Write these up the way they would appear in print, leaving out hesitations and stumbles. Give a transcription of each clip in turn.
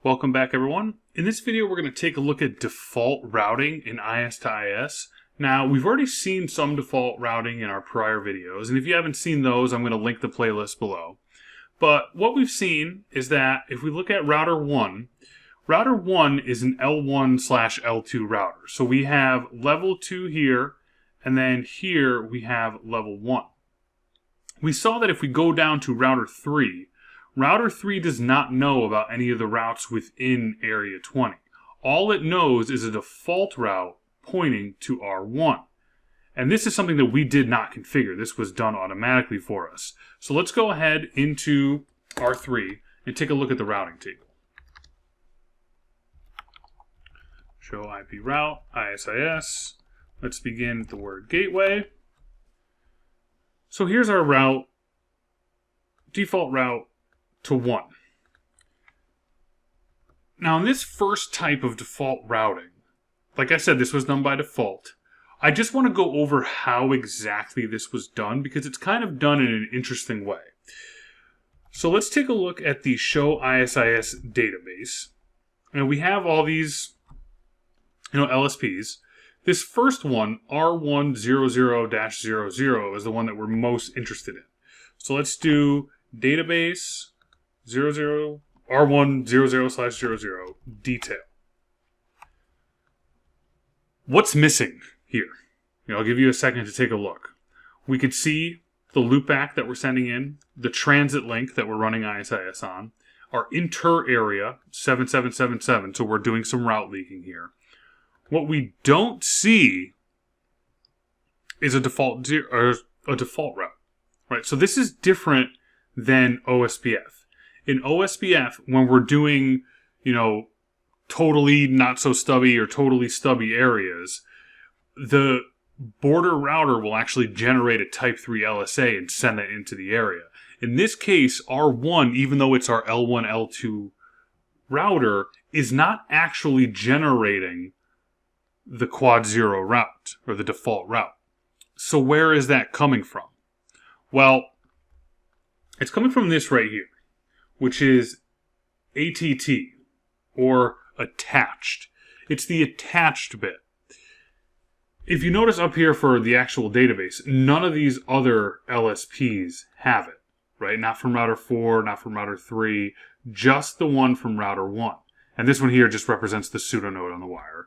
Welcome back, everyone. In this video, we're going to take a look at default routing in IS to IS. Now, we've already seen some default routing in our prior videos, and if you haven't seen those, I'm going to link the playlist below. But what we've seen is that if we look at router 1 is an L1/L2 router. So we have level 2 here, and then here we have level 1. We saw that if we go down to router 3 does not know about any of the routes within Area 20. All it knows is a default route pointing to R1. And this is something that we did not configure. This was done automatically for us. So let's go ahead into R3 and take a look at the routing table. Show IP route, ISIS. Let's begin with the word gateway. So here's our route, default route to 1. Now in this first type of default routing, like I said, this was done by default. I just want to go over how exactly this was done because it's kind of done in an interesting way. So let's take a look at the show ISIS database. And we have all these, LSPs. This first one, R100-00, is the one that we're most interested in. So let's do database R100/00 detail. What's missing here? I'll give you a second to take a look. We could see the loopback that we're sending in, the transit link that we're running ISIS on, our inter area 7777, so we're doing some route leaking here. What we don't see is a default route, right? So this is different than OSPF. In OSPF, when we're doing, totally not so stubby or totally stubby areas, the border router will actually generate a type 3 LSA and send that into the area. In this case, R1, even though it's our L1, L2 router, is not actually generating the quad 0 route or the default route. So where is that coming from? Well, it's coming from this right here, which is ATT, or attached. It's the attached bit. If you notice up here for the actual database, none of these other LSPs have it, right? Not from router 4, not from router 3, just the one from router 1. And this one here just represents the pseudonode on the wire,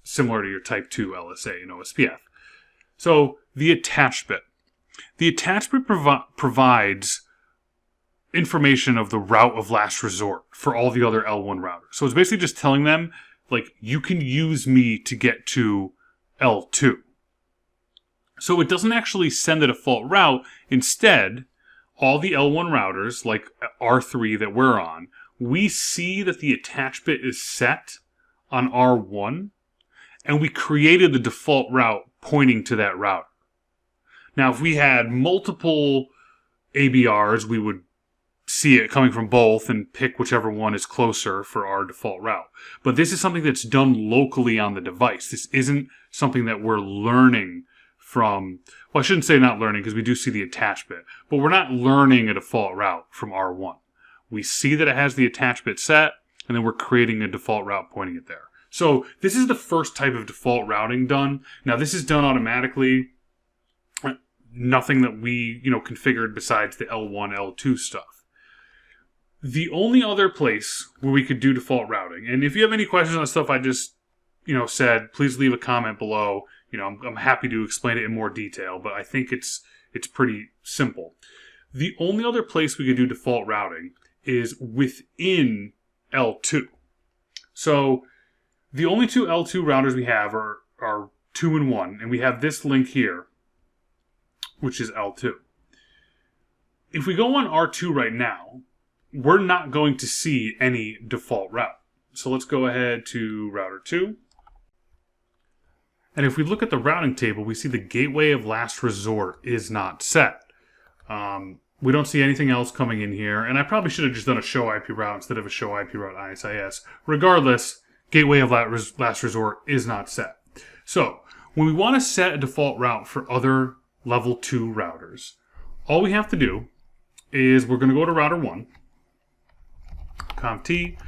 similar to your type 2 LSA in OSPF. So the attached bit. The attached bit provides information of the route of last resort for all the other L1 routers. So it's basically just telling them, you can use me to get to L2. So it doesn't actually send the default route. Instead, all the L1 routers, like R3 that we're on, we see that the attached bit is set on R1, and we created the default route pointing to that router. Now, if we had multiple ABRs, we would see it coming from both and pick whichever one is closer for our default route. But this is something that's done locally on the device. This isn't something that we're learning from, well, I shouldn't say not learning because we do see the attached bit, but we're not learning a default route from R1. We see that it has the attached bit set, and then we're creating a default route pointing it there. So this is the first type of default routing done. Now this is done automatically. Nothing that we, configured besides the L1, L2 stuff. The only other place where we could do default routing, and if you have any questions on the stuff I just, said, please leave a comment below. I'm happy to explain it in more detail, but I think it's pretty simple. The only other place we could do default routing is within L2. So the only two L2 routers we have are 2 and 1, and we have this link here, which is L2. If we go on R2 right now, we're not going to see any default route. So let's go ahead to router 2. And if we look at the routing table, we see the gateway of last resort is not set. We don't see anything else coming in here. And I probably should have just done a show IP route instead of a show IP route ISIS. Regardless, gateway of last resort is not set. So when we want to set a default route for other level 2 routers, all we have to do is we're going to go to router 1, CompT,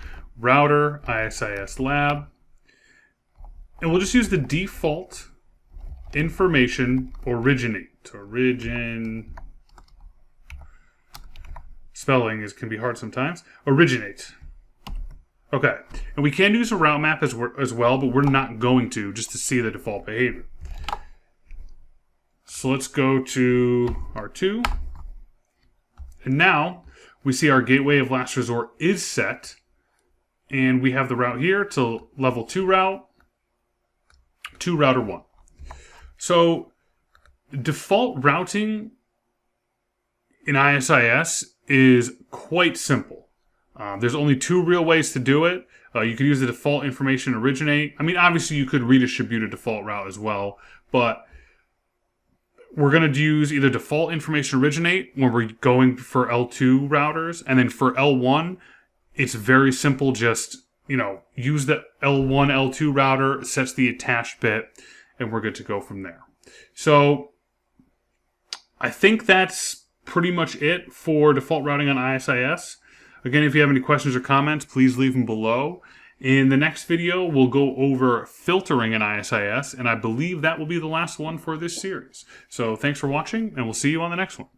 router, ISIS lab. And we'll just use the default information originate. Spelling can be hard sometimes. Originate. Okay. And we can use a route map as well, but we're not going to, just to see the default behavior. So let's go to R2. And now we see our gateway of last resort is set. And we have the route here to level 2 route to router 1. So default routing in ISIS is quite simple. There's only 2 real ways to do it. You could use the default information originate. I mean, obviously you could redistribute a default route as well, but we're going to use either default information originate when we're going for L2 routers, and then for L1, it's very simple. Just, use the L1, L2 router, sets the attached bit, and we're good to go from there. So I think that's pretty much it for default routing on ISIS. Again, if you have any questions or comments, please leave them below. In the next video, we'll go over filtering in ISIS, and I believe that will be the last one for this series. So thanks for watching, and we'll see you on the next one.